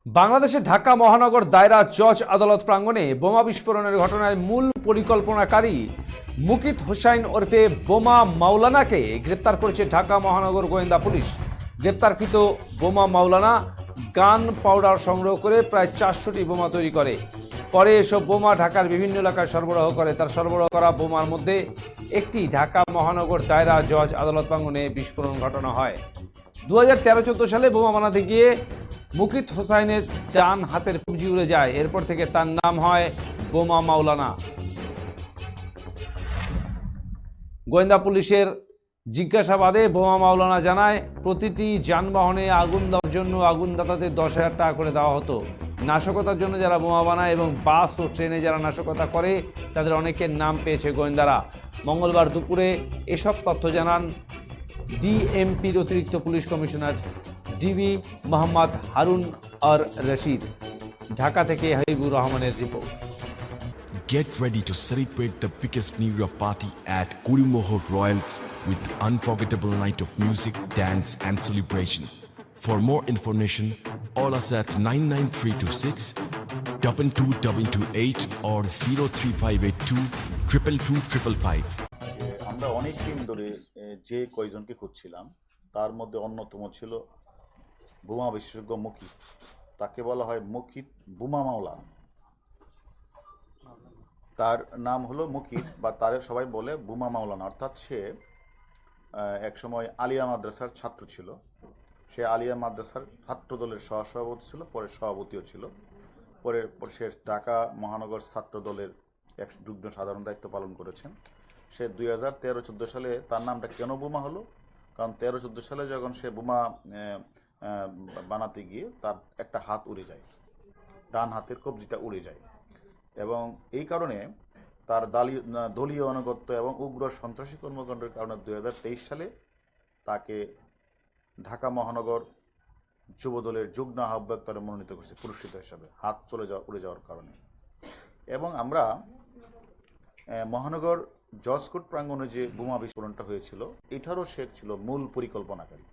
বাংলাদেশের ঢাকা মহানগর দায়রা জজ আদালত প্রাঙ্গণে বোমা বিস্ফোরণের ঘটনায় মূল পরিকল্পনাকারী মুকিত হোসাইন ওরফে বোমা মাওলানাকে গ্রেপ্তার করেছে ঢাকা মহানগর গোয়েন্দা পুলিশ। গ্রেপ্তারকৃত বোমা মাওলানা গান পাউডার সংগ্রহ করে প্রায় 400টি বোমা তৈরি করে। পরে এসব বোমা ঢাকার বিভিন্ন এলাকায় সরবরাহ করে। তার সরবরাহ করা বোমার মধ্যে একটি ঢাকা মহানগর দায়রা জজ আদালত প্রাঙ্গণে বিস্ফোরণ ঘটানো হয়। 2013-14 সালে বোমা বানাতে গিয়ে মুকিত হোসাইনের ডান হাতের কবজি উড়ে যায়। এরপর থেকে তার নাম হয় বোমা মাওলানা। গোয়েন্দা পুলিশের জিজ্ঞাসাবাদে বোমা মাওলানা জানায়, প্রতিটি যানবাহনে আগুন দেওয়ার জন্য আগুনদাতাদের 10,000 টাকা করে দেওয়া হতো। নাশকতার জন্য যারা বোমা বানায় এবং বাস ও ট্রেনে যারা নাশকতা করে তাদের অনেকের নাম পেয়েছে গোয়েন্দারা। মঙ্গলবার দুপুরে এসব তথ্য জানান ডিএমপির অতিরিক্ত police commissioner DB Mohammad Harun ar Rashid. Dhaka থেকে হাবিবুর রহমানের রিপোর্ট। Get ready to celebrate the biggest New Year party at Kurimoho Royals with unforgettable night of music, dance and celebration. For more information, call us at 99326 22228 or 03582 222 আমরা অনেক দিন ধরে যে কয়জনকে খুঁজছিলাম তার মধ্যে অন্যতম ছিল বোমা বিশেষজ্ঞ মুকিত। তাকে বলা হয় মুকিত বোমা মাওলা। তার নাম হলো মুকিত, বা তারে সবাই বলে বোমা মাওলানা। অর্থাৎ সে একসময় আলিয়া মাদ্রাসার ছাত্র ছিল। সে আলিয়া মাদ্রাসার ছাত্র দলের সহসভাপতি ছিল, পরে সভাপতিও ছিল। পরে সে ঢাকা মহানগর ছাত্র দলের এক যুগ্ম সাধারণ দায়িত্ব পালন করেছেন। সে 2013-14 সালে তার নামটা কেন বোমা হলো, কারণ 13-14 সালে যখন সে বোমা বানাতে গিয়ে তার একটা হাত উড়ে যায়, ডান হাতের কবজিটা উড়ে যায়, এবং এই কারণে তার দলীয় আনুগত্য এবং উগ্র সন্ত্রাসী কর্মকাণ্ডের কারণে 2023 সালে তাকে ঢাকা মহানগর যুবদলের যুগ্ম আহ্বায়ক দলে মনোনীত করছে পুরস্কৃত হিসাবে, হাত উড়ে যাওয়ার কারণে। এবং আমরা মহানগর জজ কোর্ট প্রাঙ্গণে যে বোমা বিস্ফোরণটা হয়েছিল, এটারও সে ছিল মূল পরিকল্পনাকারী।